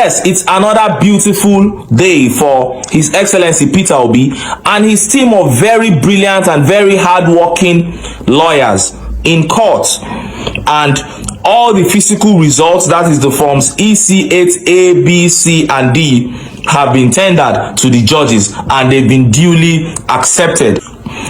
Yes, it's another beautiful day for His Excellency Peter Obi and his team of very brilliant and very hardworking lawyers in court. And all the physical results, that is the forms EC8, A, B, C, and D, have been tendered to the judges and they've been duly accepted.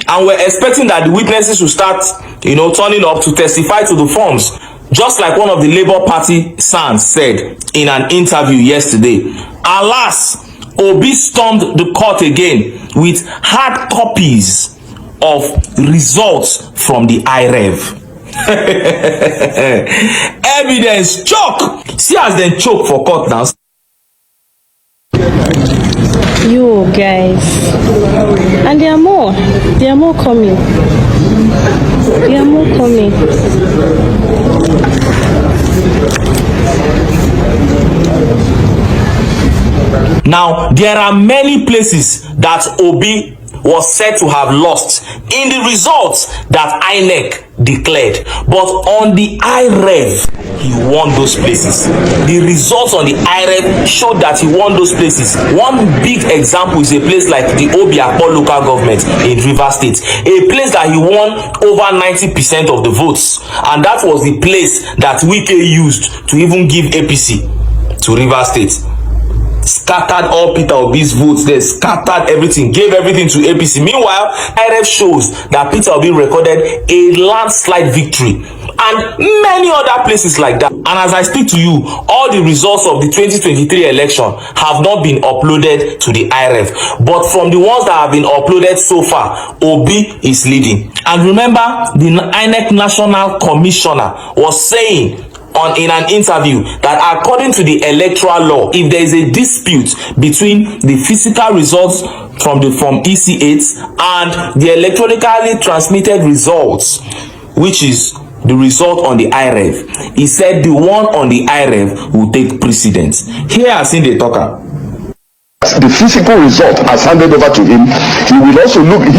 And we're expecting that the witnesses will start, turning up to testify to the forms, just like one of the Labour Party sons said in an interview yesterday. Alas, Obi stormed the court again with hard copies of results from the IREV. Evidence choke. See as they choke for court now. You guys, and there are more coming. There are more coming. Now, there are many places that Obi was said to have lost in the results that INEC declared, but on the IREV, he won those places. The results on the IREV showed that he won those places. One big example is a place like the Obiakpo local government in Rivers State, a place that he won over 90% of the votes, and that was the place that Wike used to even give APC to Rivers State. Scattered all Peter Obi's votes there, scattered everything, gave everything to APC. Meanwhile, IREV shows that Peter Obi recorded a landslide victory and many other places like that. And as I speak to you, all the results of the 2023 election have not been uploaded to the IREV, but from the ones that have been uploaded so far, Obi is leading. And remember, the INEC National Commissioner was saying in an interview that according to the electoral law, if there is a dispute between the physical results from the form EC8 and the electronically transmitted results, which is the result on the IREV, he said the one on the IREV will take precedence. Here I seen the talker. The physical result as handed over to him, he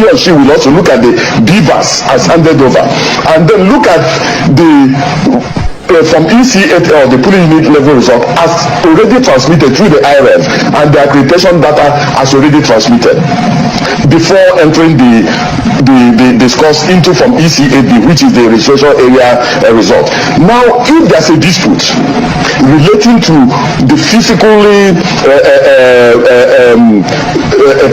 or she will also look at the beavers as handed over, and then look at the from EC8 or the polling unit level result as already transmitted through the IREV, and the accreditation data as already transmitted before entering the discourse into from EC8B, which is the registration area result. Now, if there's a dispute relating to the physically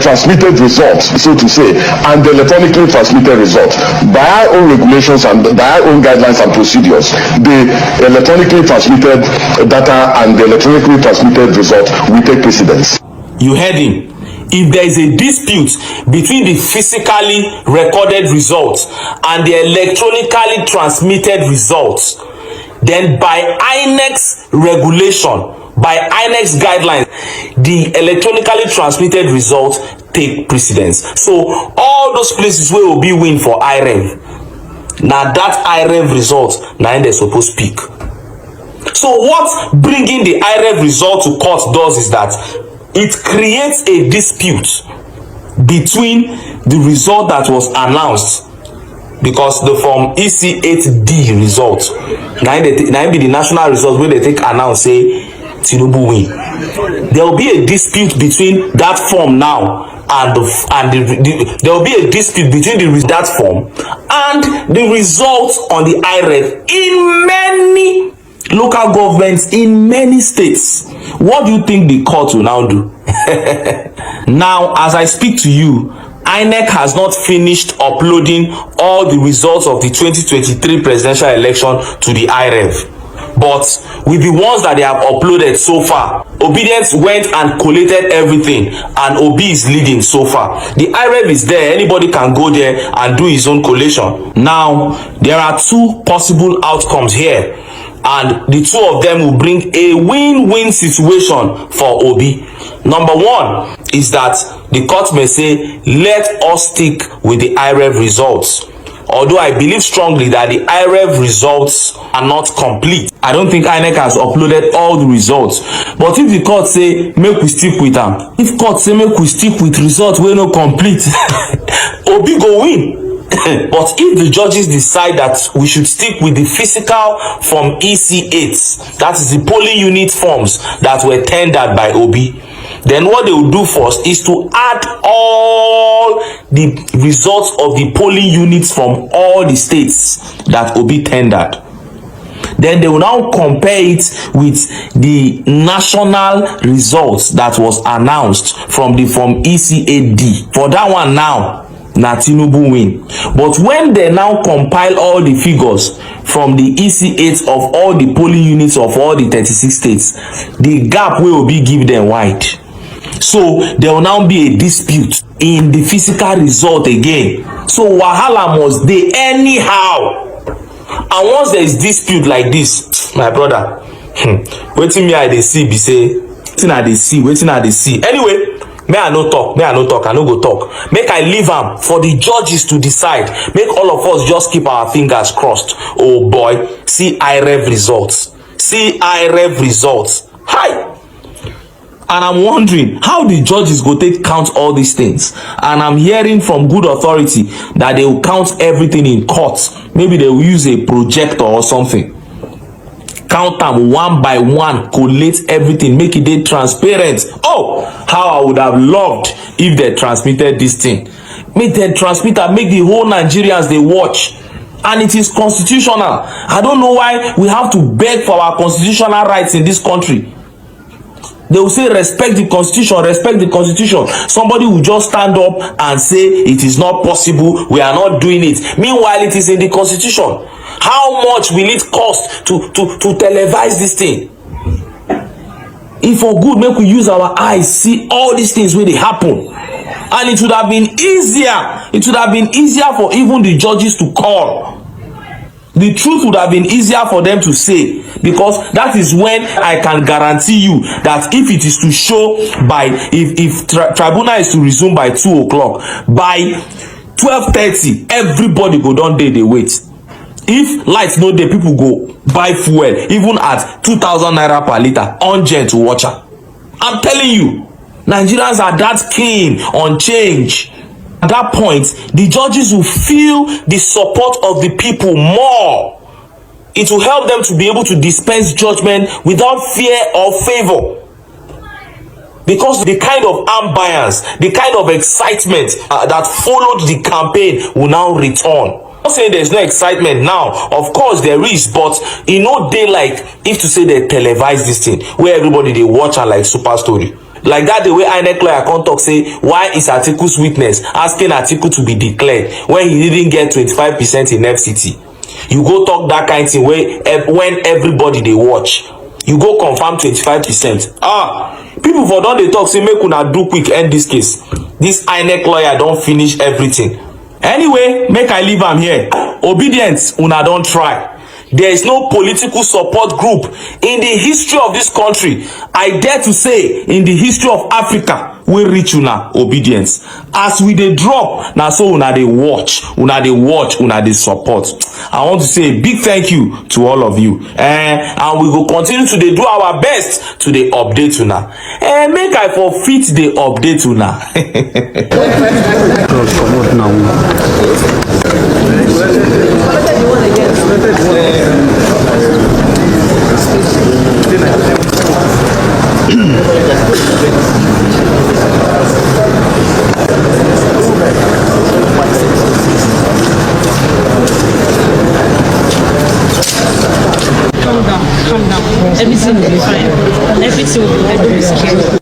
transmitted results, so to say, and the electronically transmitted results, by our own regulations and by our own guidelines and procedures, the electronically transmitted data and the electronically transmitted result will take precedence. You heard him. If there is a dispute between the physically recorded results and the electronically transmitted results, then by INEC's regulation, by INEC's guidelines, the electronically transmitted results take precedence. So all those places where will be win for IREV, now that IREV result, now they're supposed to pick. So what bringing the IREV result to court does is that it creates a dispute between the result that was announced, because the form EC8D result, now be the national result where they take announce say Tinubu win. There will be a dispute between that form now there will be a dispute between that form and the results on the IREV in many local governments in many states. What do you think the court will now do? Now, as I speak to you, INEC has not finished uploading all the results of the 2023 presidential election to the IREV. But with the ones that they have uploaded so far, Obedience went and collated everything, and Obi is leading so far. The IREV is there. Anybody can go there and do his own collation. Now, there are two possible outcomes here, and the two of them will bring a win-win situation for Obi. Number one is that the court may say, let us stick with the IREV results. Although I believe strongly that the IREV results are not complete. I don't think INEC has uploaded all the results. But if the court say, make we stick with them. If court say, make we stick with results, we no complete. Obi go win. But if the judges decide that we should stick with the physical Form EC8, that is the polling unit forms that were tendered by Obi, then what they will do first is to add all the results of the polling units from all the states that Obi tendered. Then they will now compare it with the national results that was announced from the Form EC8D. For that one now, na Tinubu win. But when they now compile all the figures from the EC8 of all the polling units of all the 36 states, the gap will be give them wide. So there will now be a dispute in the physical result again. So wahala must dey anyhow. And once there is dispute like this, my brother, wetin me I dey see be say, wetin I dey see. Anyway, may I no talk, I no go talk. Make I leave am for the judges to decide. Make all of us just keep our fingers crossed. Oh boy, see IREV results. Hi! And I'm wondering how the judges go take count all these things. And I'm hearing from good authority that they will count everything in court. Maybe they will use a projector or something. Count them one by one, collate everything, make it dey transparent. Oh, how I would have loved if they transmitted this thing. Make them transmit and make the whole Nigerians they watch. And it is constitutional. I don't know why we have to beg for our constitutional rights in this country. They will say respect the constitution. Somebody will just stand up and say it is not possible, we are not doing it. Meanwhile, it is in the constitution. How much will it cost to televise this thing? If for good, make we use our eyes, see all these things when they happen. And it would have been easier for even the judges to call. The truth would have been easier for them to say, because that is when I can guarantee you that if it is to show by, if tribunal is to resume by 2 o'clock, by 12:30, everybody go down there, they wait. If lights no dey, people go buy fuel, even at 2,000 naira per liter, urgent to watch her. I'm telling you, Nigerians are that keen on change. At that point, the judges will feel the support of the people more. It will help them to be able to dispense judgment without fear or favor. Because the kind of ambience, the kind of excitement that followed the campaign will now return. I'm not saying there's no excitement now. Of course there is, but in no day like if to say they televise this thing, where everybody they watch and like super story. Like that, the way INEC lawyer can't talk say, why is Atiku's witness asking Atiku to be declared when he didn't get 25% in FCT? You go talk that kind of thing when everybody they watch. You go confirm 25%. People for don they talk say make una do quick end this case. This INEC lawyer don't finish everything. Anyway, make I leave am here. Obedience, una don't try. There is no political support group in the history of this country, I dare to say in the history of Africa, we reach una obedience. As we dey drop, now so una dey watch, una dey support. I want to say a big thank you to all of you. And we will continue to dey do our best to dey update una. Make I forfeit the update una. Calm down. Everything will be fine. Everything will be very scary.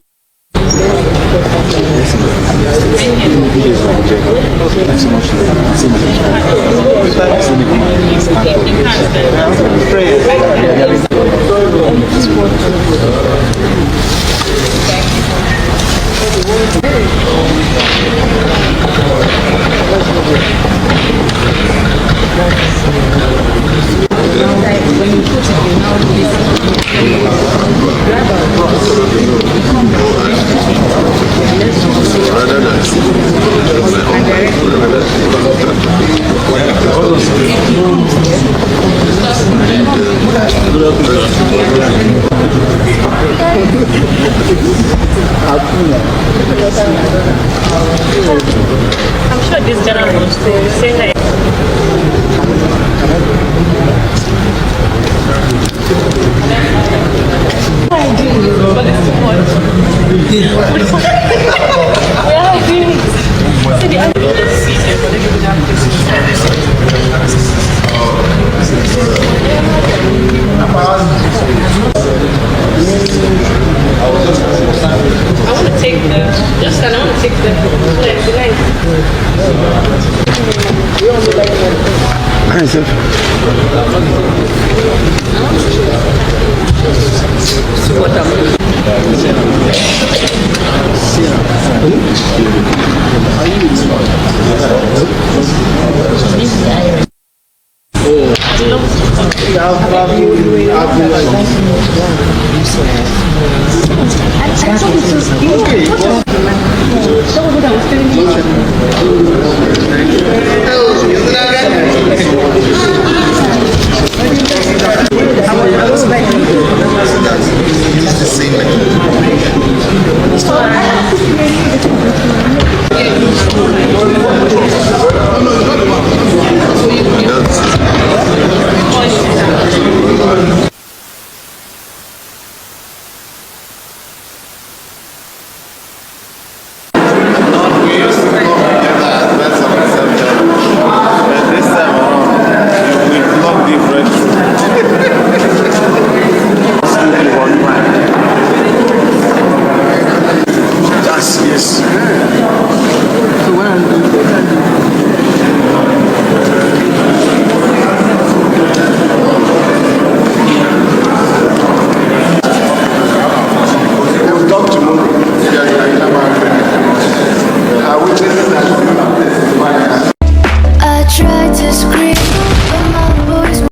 I'm sure this general will say that. I want to take the same